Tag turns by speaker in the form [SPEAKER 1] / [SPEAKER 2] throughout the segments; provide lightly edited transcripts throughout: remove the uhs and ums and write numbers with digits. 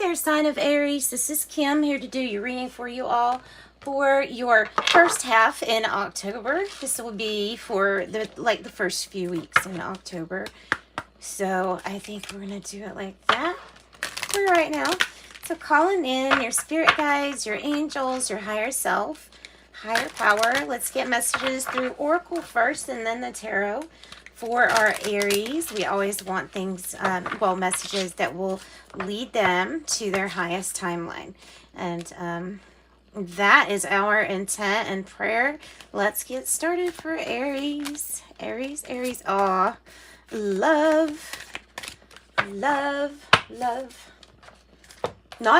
[SPEAKER 1] there, sign of Aries. This is Kim here to do your reading for you all for your first half in October. This will be for the first few weeks in October. So I think we're going to do it like that for right now. So calling in your spirit guides, your angels, your higher self, higher power. Let's get messages through Oracle first and then the Tarot. For our Aries, we always want things, messages that will lead them to their highest timeline. And that is our intent and prayer. Let's get started for Aries. Aries. Aw, love. Not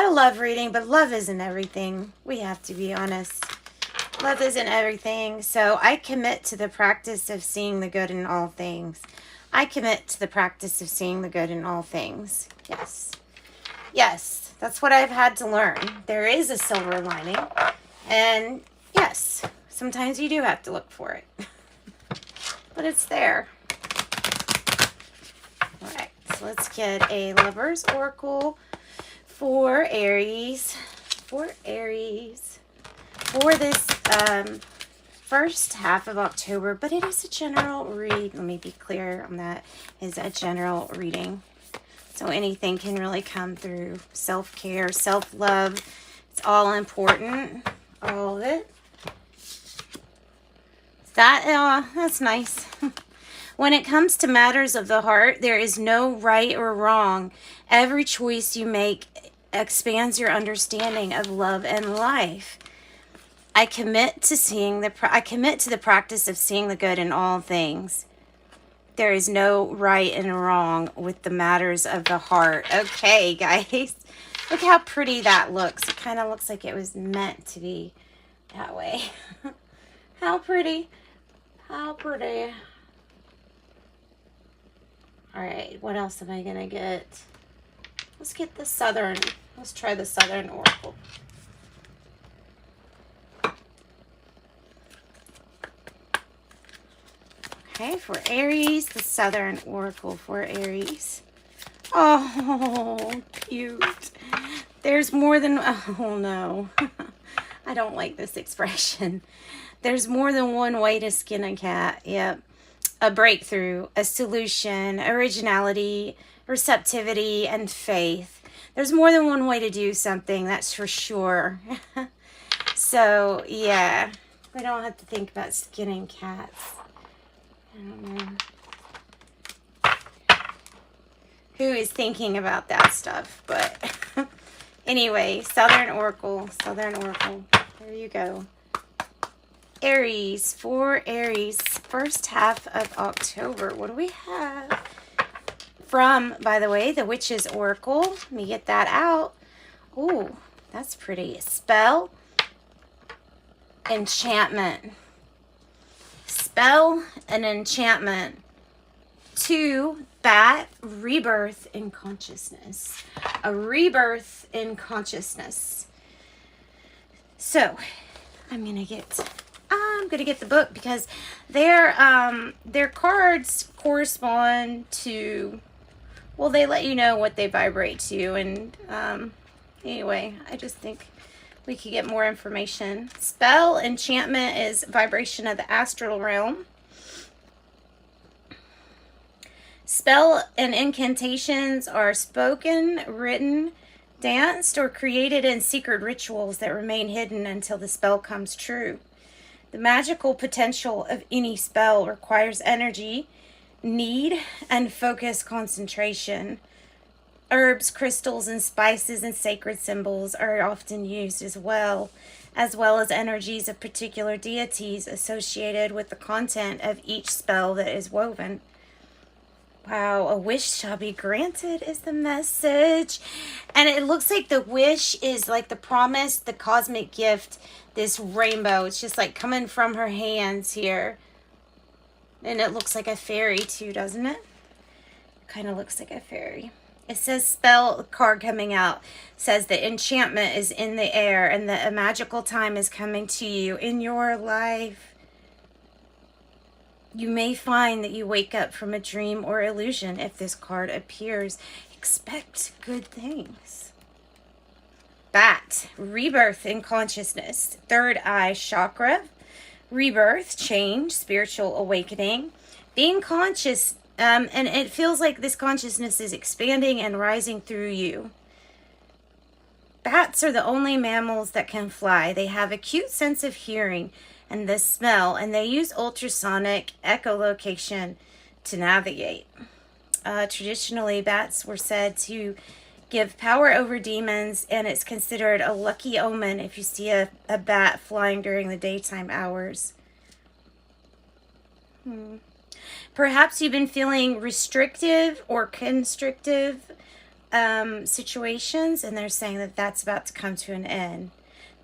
[SPEAKER 1] a love reading, but love isn't everything. We have to be honest. Love isn't everything. So I commit to the practice of seeing the good in all things. I commit to the practice of seeing the good in all things. Yes, that's what I've had to learn. There is a silver lining. And yes, sometimes you do have to look for it. But it's there. All right, so let's get a Lover's Oracle for Aries. For this first half of October, but it is a general read. Let me be clear on that. It's a general reading. So anything can really come through. Self-care, self-love. It's all important. All of it. That's nice. When it comes to matters of the heart, there is no right or wrong. Every choice you make expands your understanding of love and life. I commit to the practice of seeing the good in all things. There is no right and wrong with the matters of the heart. Okay, guys. Look how pretty that looks. It kind of looks like it was meant to be that way. How pretty. How pretty. All right, what else am I going to get? Let's get the Southern. Let's try the Southern Oracle. Okay, for Aries, the Southern Oracle for Aries. Oh, cute. There's more than, oh no. I don't like this expression. There's more than one way to skin a cat. Yep. A breakthrough, a solution, originality, receptivity, and faith. There's more than one way to do something, that's for sure. So, yeah. We don't have to think about skinning cats. I don't know who is thinking about that stuff, but anyway, Southern Oracle, there you go. Aries, for Aries, first half of October. What do we have? From, by the way, the Witch's Oracle. Let me get that out. Oh, that's pretty. Spell, enchantment. Spell and enchantment. 2, bat, rebirth in consciousness. A rebirth in consciousness. So, I'm gonna get the book because their cards correspond to, well, they let you know what they vibrate to, and anyway, I just think we could get more information. Spell, enchantment is vibration of the astral realm. Spell and incantations are spoken, written, danced, or created in secret rituals that remain hidden until the spell comes true. The magical potential of any spell requires energy, need, and focus concentration. Herbs, crystals, and spices and sacred symbols are often used as well as energies of particular deities associated with the content of each spell that is woven. Wow, a wish shall be granted is the message. And it looks like the wish is like the promise, the cosmic gift, this rainbow. It's just like coming from her hands here. And it looks like a fairy too, doesn't it? Kind of looks like a fairy. It says spell card coming out. Says the enchantment is in the air and that a magical time is coming to you in your life. You may find that you wake up from a dream or illusion if this card appears. Expect good things. Bat, rebirth in consciousness. Third eye chakra, rebirth, change, spiritual awakening. Being conscious, and it feels like this consciousness is expanding and rising through you. Bats are the only mammals that can fly. They have acute sense of hearing and the smell, and they use ultrasonic echolocation to navigate. Traditionally, bats were said to give power over demons, and it's considered a lucky omen if you see a bat flying during the daytime hours. Perhaps you've been feeling restrictive or constrictive situations, and they're saying that that's about to come to an end.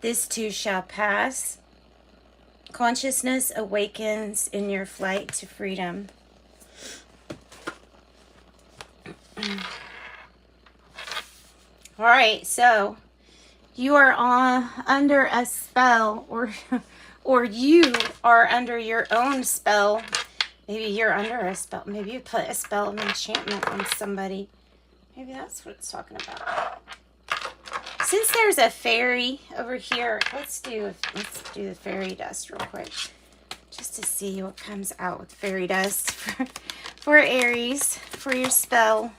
[SPEAKER 1] This too shall pass. Consciousness awakens in your flight to freedom. All right, so you are under a spell, or you are under your own spell. Maybe you're under a spell. Maybe you put a spell of enchantment on somebody. Maybe that's what it's talking about. Since there's a fairy over here, let's do the fairy dust real quick, just to see what comes out with fairy dust for Aries, for your spell.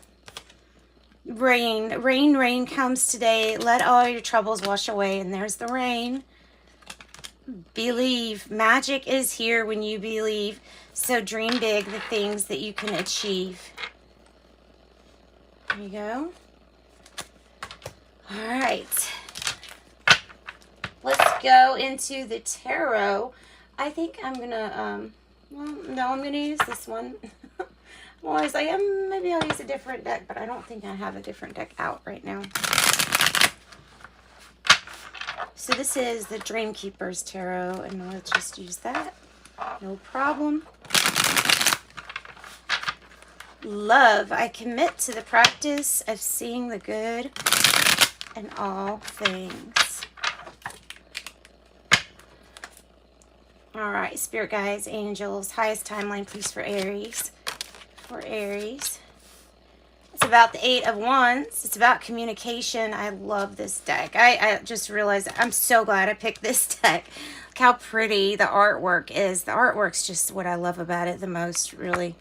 [SPEAKER 1] Rain comes today. Let all your troubles wash away. And there's the rain. Believe. Magic is here when you believe. So dream big the things that you can achieve. There you go. All right. Let's go into the tarot. I think I'm going to, well, no, I'm going to use this one. Well, I was like, maybe I'll use a different deck, but I don't think I have a different deck out right now. So this is the Dream Keeper's Tarot, and let's just use that. No problem. Love. I commit to the practice of seeing the good in all things. All right, Spirit Guides, Angels, highest timeline, please, for Aries. For Aries. It's about the Eight of Wands. It's about communication. I love this deck. I just realized I'm so glad I picked this deck. Look how pretty the artwork is. The artwork's just what I love about it the most, really.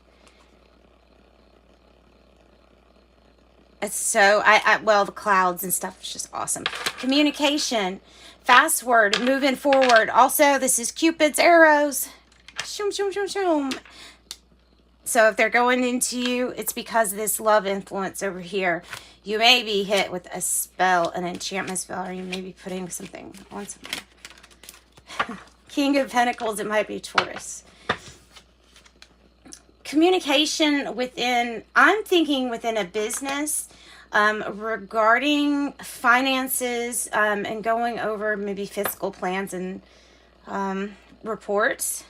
[SPEAKER 1] It's so, well, the clouds and stuff is just awesome. Communication. Fast word. Moving forward. Also, this is Cupid's arrows. Shoom, shoom, shoom, shoom. So if they're going into you, it's because of this love influence over here. You may be hit with a spell, an enchantment spell, or you may be putting something on something. King of Pentacles, it might be Taurus. Communication within, I'm thinking within a business, regarding finances, and going over maybe fiscal plans and reports.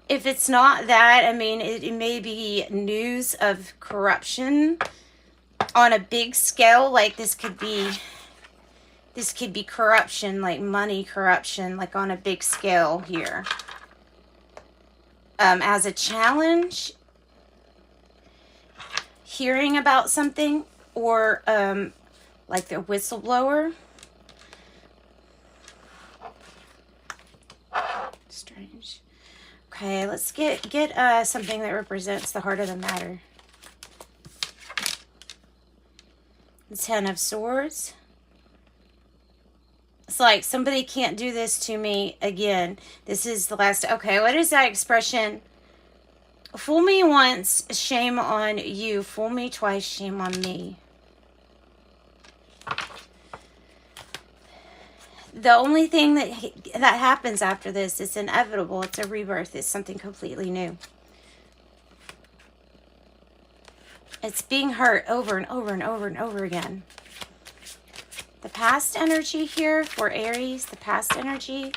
[SPEAKER 1] If it's not that, I mean, it may be news of corruption on a big scale. Like this could be corruption, like money corruption, like on a big scale here. As a challenge, hearing about something, or like the whistleblower. Strange. Okay, let's get something that represents the heart of the matter. The Ten of Swords. It's like, somebody can't do this to me again. This is the last. Okay, what is that expression? Fool me once, shame on you. Fool me twice, shame on me. The only thing that happens after this is inevitable. It's a rebirth. It's something completely new. It's being hurt over and over and over and over again. The past energy here for Aries, the past energy,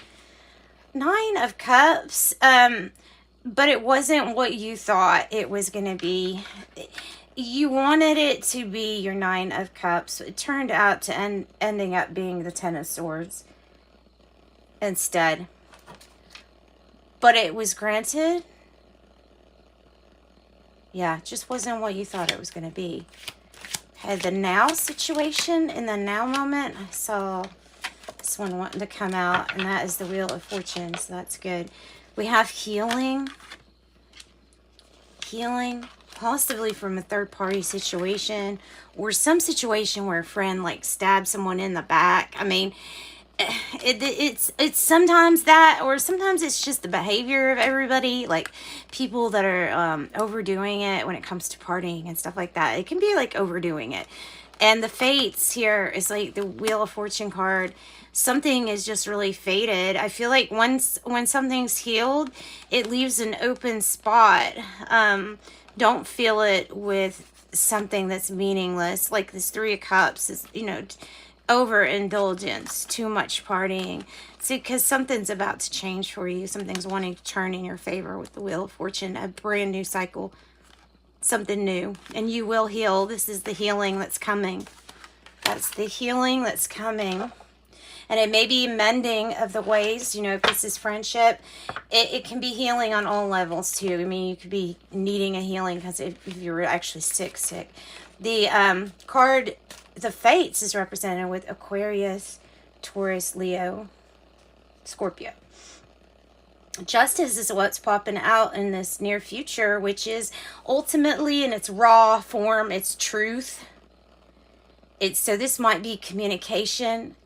[SPEAKER 1] Nine of Cups, but it wasn't what you thought it was going to be. You wanted it to be your Nine of Cups. It turned out to ending up being the Ten of Swords instead. But it was granted. Yeah, it just wasn't what you thought it was going to be. Okay, the now situation, in the now moment, I saw this one wanting to come out, and that is the Wheel of Fortune, so that's good. We have healing. Healing, possibly from a third-party situation, or some situation where a friend, like, stabbed someone in the back. I mean, it's sometimes that, or sometimes it's just the behavior of everybody, like people that are overdoing it when it comes to partying and stuff like that. It can be like overdoing it. And the fates here is like the Wheel of Fortune card. Something is just really fated. I feel like when something's healed, it leaves an open spot. Don't fill it with something that's meaningless, like this Three of Cups is, you know, overindulgence, too much partying. See, because something's about to change for you. Something's wanting to turn in your favor with the Wheel of Fortune, a brand new cycle, something new, and you will heal. This is the healing that's coming. That's the healing that's coming. And it may be mending of the ways, you know, if this is friendship, it can be healing on all levels too. I mean, you could be needing a healing because if you're actually sick. The card, the Fates, is represented with Aquarius, Taurus, Leo, Scorpio. Justice is what's popping out in this near future, which is ultimately in its raw form, it's truth. So this might be communication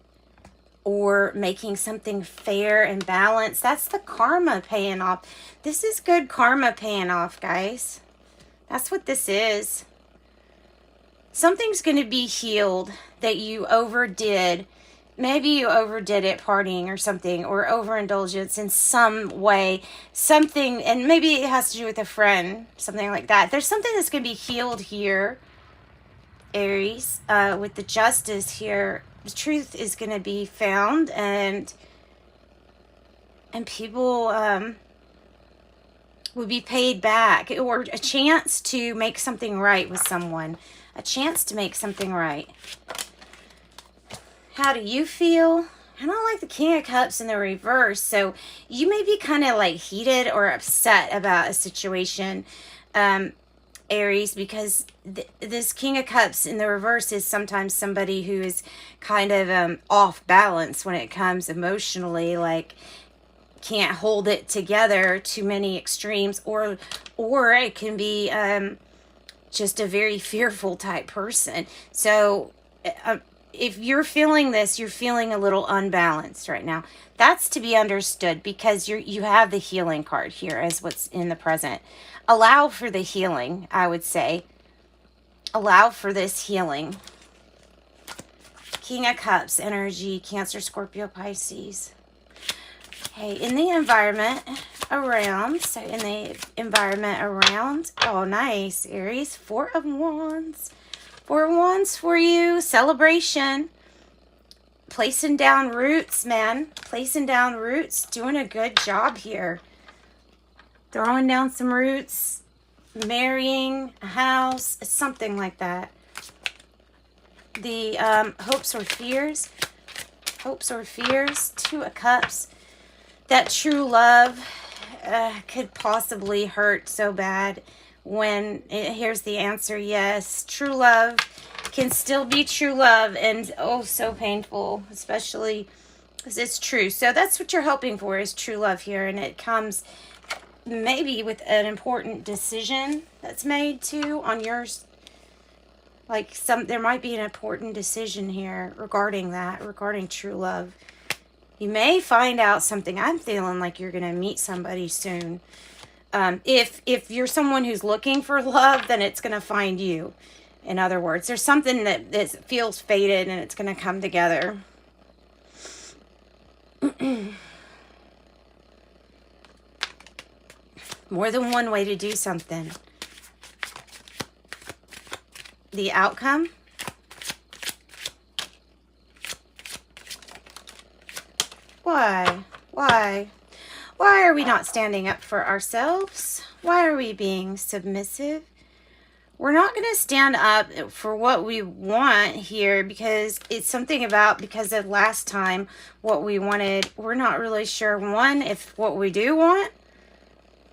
[SPEAKER 1] or making something fair and balanced. That's the karma paying off. This is good karma paying off, guys. That's what this is. Something's going to be healed that you overdid. Maybe you overdid it partying or something, or overindulgence in some way. Something, and maybe it has to do with a friend, something like that. There's something that's going to be healed here, Aries, with the Justice here. The truth is going to be found, and people will be paid back, or a chance to make something right with someone. A chance to make something right. How do you feel? I don't like the King of Cups in the reverse, so you may be kind of like heated or upset about a situation, Aries, because this King of Cups in the reverse is sometimes somebody who is kind of off balance when it comes emotionally, like can't hold it together, too many extremes, or it can be just a very fearful type person. So if you're feeling this, you're feeling a little unbalanced right now. That's to be understood, because you have the healing card here as what's in the present. Allow for the healing, I would say. Allow for this healing. King of Cups energy, Cancer, Scorpio, Pisces. Okay, in the environment around, oh nice, Aries, Four of Wands. Four of Wands for you, celebration. Placing down roots, man. Placing down roots, doing a good job here. Throwing down some roots, marrying, a house, something like that. The hopes or fears. Two of Cups. That true love could possibly hurt so bad when here's the answer, yes. True love can still be true love, and oh, so painful, especially because it's true. So that's what you're hoping for, is true love here, and it comes maybe with an important decision that's made too on yours. Like there might be an important decision here regarding true love. You may find out something. I'm feeling like you're going to meet somebody soon. If you're someone who's looking for love, then it's going to find you. In other words, there's something that feels fated, and it's going to come together. More than one way to do something. The outcome. Why? Why are we not standing up for ourselves? Why are we being submissive? We're not going to stand up for what we want here, because it's something about, because of last time, what we wanted. We're not really sure, one, if what we do want,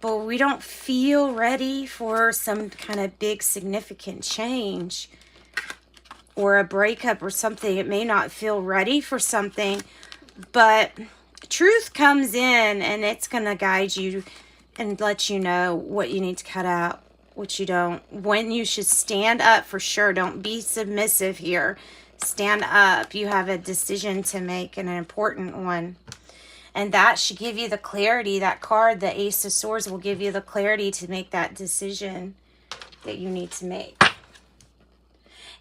[SPEAKER 1] but we don't feel ready for some kind of big significant change. or a breakup or something. It may not feel ready for something, but truth comes in and it's going to guide you and let you know what you need to cut out, what you don't, when you should stand up for sure. Don't be submissive here. Stand up. You have a decision to make, and an important one. And that should give you the clarity. That card, the Ace of Swords, will give you the clarity to make that decision that you need to make.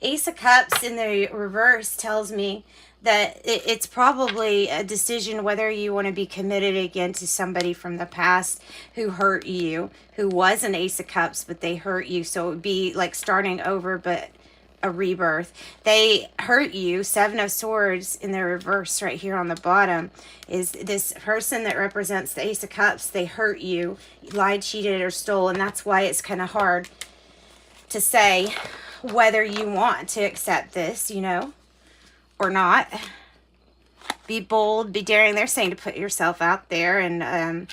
[SPEAKER 1] Ace of Cups in the reverse tells me that it's probably a decision whether you want to be committed again to somebody from the past who hurt you, who was an Ace of Cups, but they hurt you. So it would be like starting over, but a rebirth. They hurt you. Seven of Swords in the reverse right here on the bottom is this person that represents the Ace of Cups. They hurt you, lied, cheated, or stole, and that's why it's kind of hard to say whether you want to accept this, you know, or not. Be bold, be daring. They're saying to put yourself out there, and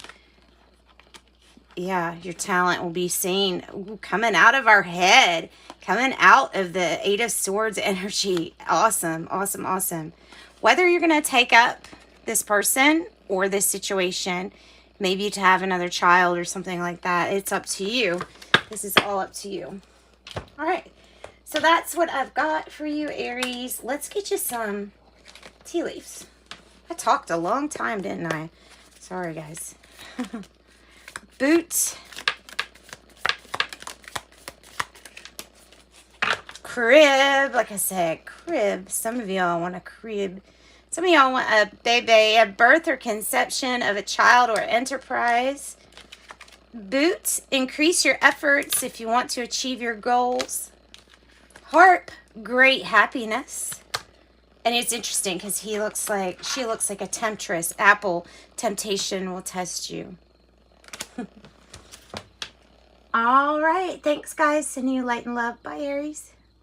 [SPEAKER 1] yeah, your talent will be seen. Ooh, coming out of our head, coming out of the Eight of Swords energy. Awesome, awesome, awesome. Whether you're going to take up this person or this situation, maybe to have another child or something like that, it's up to you. This is all up to you. All right. So that's what I've got for you, Aries. Let's get you some tea leaves. I talked a long time, didn't I? Sorry, guys. Boot. Crib. Like I said, crib. Some of y'all want a crib. Some of y'all want a baby, a birth or conception of a child or enterprise. Boot. Increase your efforts if you want to achieve your goals. Harp, great happiness. And it's interesting because she looks like a temptress. Apple, temptation will test you. All right. Thanks, guys. Sending you light and love. Bye, Aries.